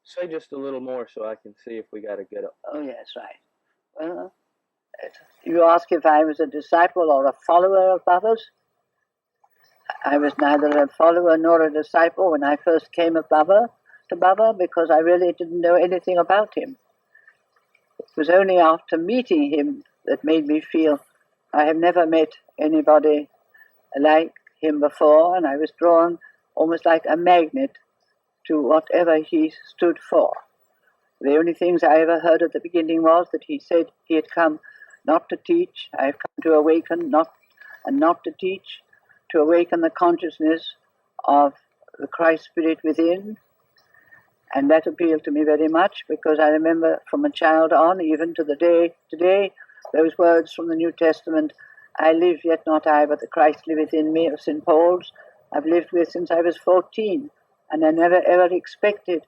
Say just a little more so I can see if we got a good. Oh, yes, right. Well, you ask if I was a disciple or a follower of Baba's. I was neither a follower nor a disciple when I first came to Baba because I really didn't know anything about him. It was only after meeting him that made me feel I have never met anybody like him before, and I was drawn almost like a magnet to whatever he stood for. The only things I ever heard at the beginning was that he said he had come not to teach, I have come to awaken, not to teach, to awaken the consciousness of the Christ Spirit within. And that appealed to me very much because I remember from a child on, even to the day today, those words from the New Testament, I live yet not I, but the Christ liveth in me, of St. Paul's, I've lived with since I was 14, and I never ever expected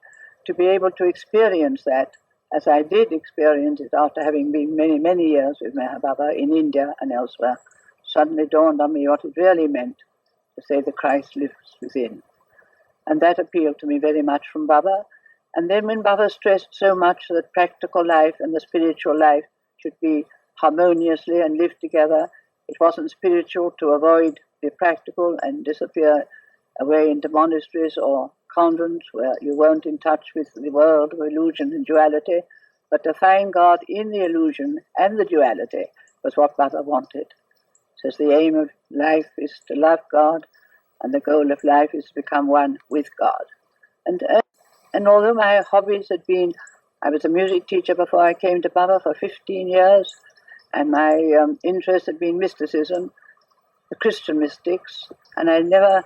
to be able to experience that as I did experience it after having been many, many years with Meher Baba in India and elsewhere. Suddenly dawned on me what it really meant to say the Christ lives within. And that appealed to me very much from Baba. And then when Baba stressed so much that practical life and the spiritual life should be harmoniously and live together, it wasn't spiritual to avoid the practical and disappear away into monasteries or convents where you weren't in touch with the world of illusion and duality, but to find God in the illusion and the duality was what Baba wanted. Says the aim of life is to love God, and the goal of life is to become one with God. And although my hobbies had been, I was a music teacher before I came to Baba for 15 years, and my interest had been mysticism, the Christian mystics, and I never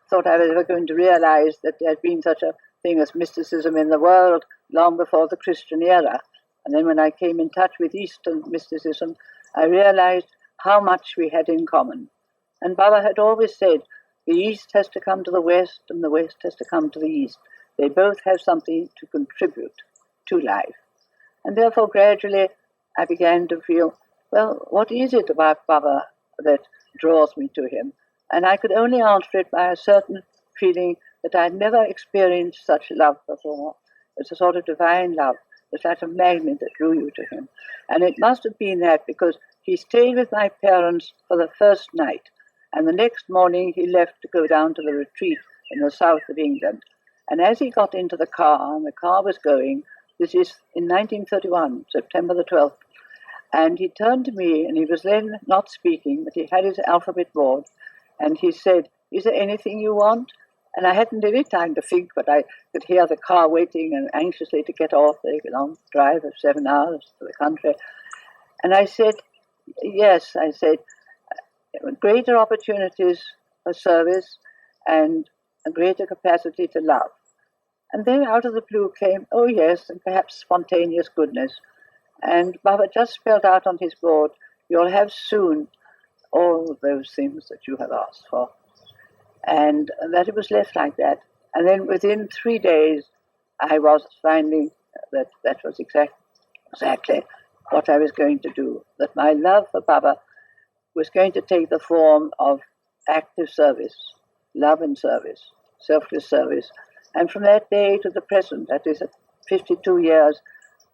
thought I was ever going to realize that there had been such a thing as mysticism in the world long before the Christian era. And then when I came in touch with Eastern mysticism, I realized how much we had in common. And Baba had always said, the East has to come to the West and the West has to come to the East. They both have something to contribute to life. And therefore gradually I began to feel, well, what is it about Baba that draws me to him? And I could only answer it by a certain feeling that I'd never experienced such love before. It's a sort of divine love. It's like a magnet that drew you to him. And it must have been that because he stayed with my parents for the first night, and the next morning he left to go down to the retreat in the south of England. And as he got into the car, and the car was going, this is in 1931, September the 12th, and he turned to me, and he was then not speaking, but he had his alphabet board, and he said, is there anything you want? And I hadn't any time to think, but I could hear the car waiting and anxiously to get off the long drive of 7 hours to the country. And I said, yes, I said, greater opportunities for service and a greater capacity to love. And then out of the blue came, oh yes, and perhaps spontaneous goodness. And Baba just spelled out on his board, you'll have soon all those things that you have asked for. And that it was left like that. And then within 3 days, I was finding that that was exactly what I was going to do, that my love for Baba was going to take the form of active service, love and service, selfless service. And from that day to the present, that is 52 years,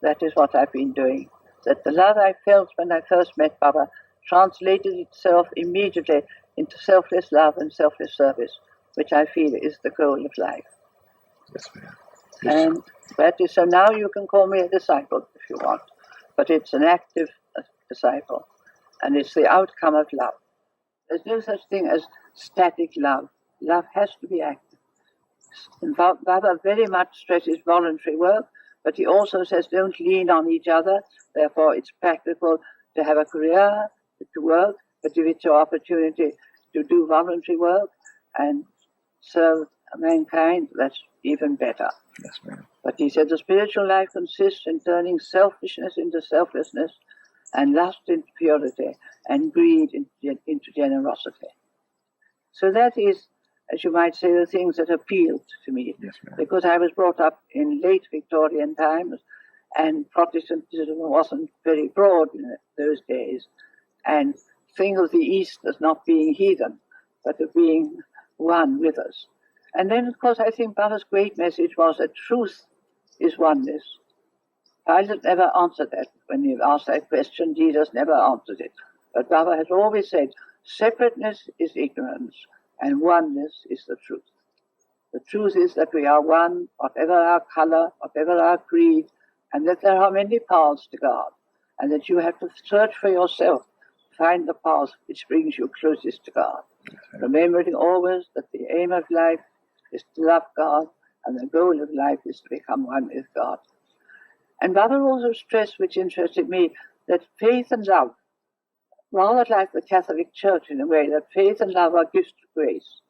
that is what I've been doing. That the love I felt when I first met Baba translated itself immediately into selfless love and selfless service, which I feel is the goal of life. Yes, ma'am. And that is, so now you can call me a disciple if you want, but it's an active disciple, and it's the outcome of love. There's no such thing as static love. Love has to be active. And Baba very much stresses voluntary work, but he also says don't lean on each other. Therefore, it's practical to have a career, to work, but if it's your opportunity to do voluntary work and serve mankind, that's even better. Yes, ma'am. But he said the spiritual life consists in turning selfishness into selflessness and lust into purity and greed into generosity. So that is, as you might say, the things that appealed to me. Yes, ma'am. Because I was brought up in late Victorian times and Protestantism wasn't very broad in those days. And think of the East as not being heathen, but of being one with us. And then, of course, I think Baba's great message was that truth is oneness. Pilate never answered that. When he asked that question, Jesus never answered it. But Baba has always said, separateness is ignorance, and oneness is the truth. The truth is that we are one, whatever our color, whatever our creed, and that there are many paths to God, and that you have to search for yourself, find the path which brings you closest to God. Remembering always that the aim of life is to love God, and the goal of life is to become one with God. And Baba also stressed, which interested me, that faith and love, rather like the Catholic Church in a way, that faith and love are gifts of grace.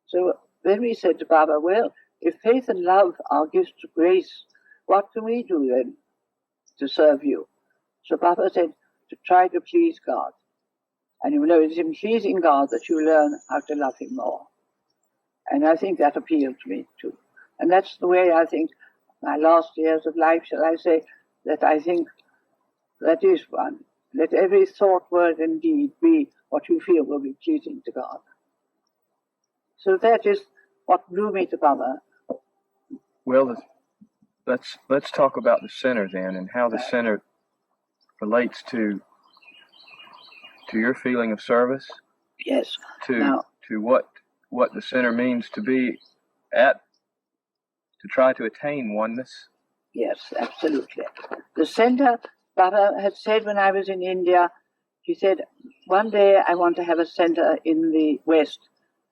So then we said to Baba, well, if faith and love are gifts of grace, what can we do then to serve you? So Baba said, to try to please God. And you know, it's in pleasing God that you learn how to love him more. And I think that appealed to me too. And that's the way I think my last years of life, shall I say, that I think that is one. Let every thought, word, and deed be what you feel will be pleasing to God. So that is what drew me to Baba. Well, let's talk about the center then, and how the center relates to your feeling of service. Yes. To what the center means to be at, to try to attain oneness. Yes, absolutely. The center, Baba had said when I was in India, he said, one day I want to have a center in the West,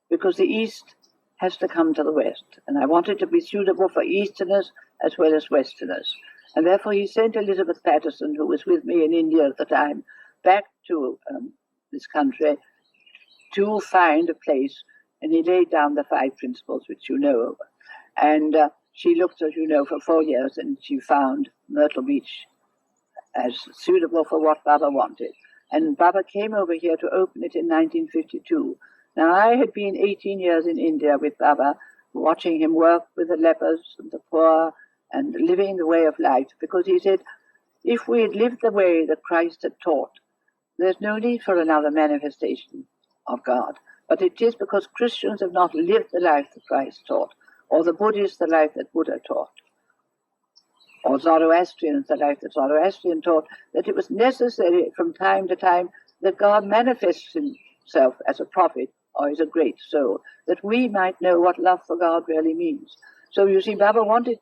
because the East has to come to the West. And I want it to be suitable for Easterners as well as Westerners. And therefore he sent Elizabeth Patterson, who was with me in India at the time, back to this country to find a place. And he laid down the 5 principles, which you know. And she looked, as you know, for 4 years, and she found Myrtle Beach as suitable for what Baba wanted. And Baba came over here to open it in 1952. Now, I had been 18 years in India with Baba, watching him work with the lepers and the poor and living the way of life, because he said, if we had lived the way that Christ had taught, there's no need for another manifestation of God. But it is because Christians have not lived the life that Christ taught, or the Buddhists the life that Buddha taught, or Zoroastrians the life that Zoroastrian taught, that it was necessary from time to time that God manifests himself as a prophet or as a great soul, that we might know what love for God really means. So you see, Baba wanted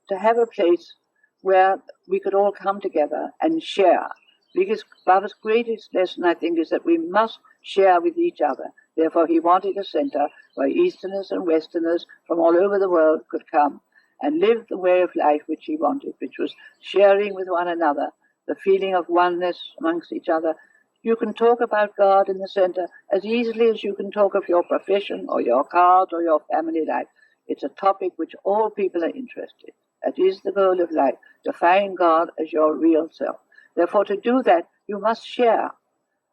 to have a place where we could all come together and share, because Baba's greatest lesson, I think, is that we must share with each other. Therefore, he wanted a center where Easterners and Westerners from all over the world could come and live the way of life which he wanted, which was sharing with one another, the feeling of oneness amongst each other. You can talk about God in the center as easily as you can talk of your profession or your card or your family life. It's a topic which all people are interested in. That is the goal of life, to find God as your real self. Therefore, to do that, you must share.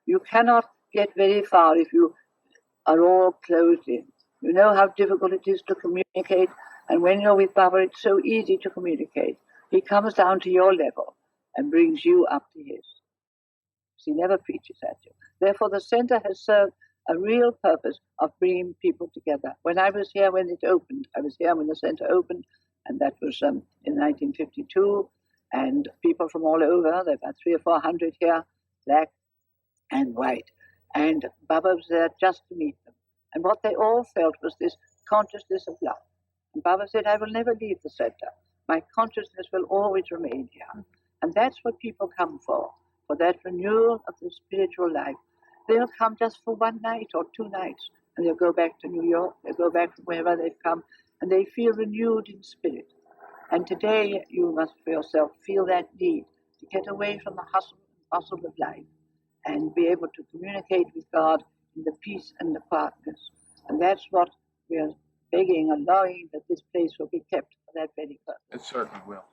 You cannot get very far if you are all closed in. You know how difficult it is to communicate, and when you're with Baba, it's so easy to communicate. He comes down to your level and brings you up to his. He never preaches at you. Therefore, the center has served a real purpose of bringing people together. When I was here when it opened, I was here when the center opened, and that was in 1952, and people from all over, there were 300 or 400 here, black and white. And Baba was there just to meet them. And what they all felt was this consciousness of love. And Baba said, I will never leave the center. My consciousness will always remain here. And that's what people come for that renewal of the spiritual life. They'll come just for 1 night or 2 nights, and they'll go back to New York, they'll go back from wherever they've come, and they feel renewed in spirit. And today you must for yourself feel that need to get away from the hustle and bustle of life and be able to communicate with God in the peace and the quietness. And that's what we are begging and longing, that this place will be kept for that very purpose. It certainly will.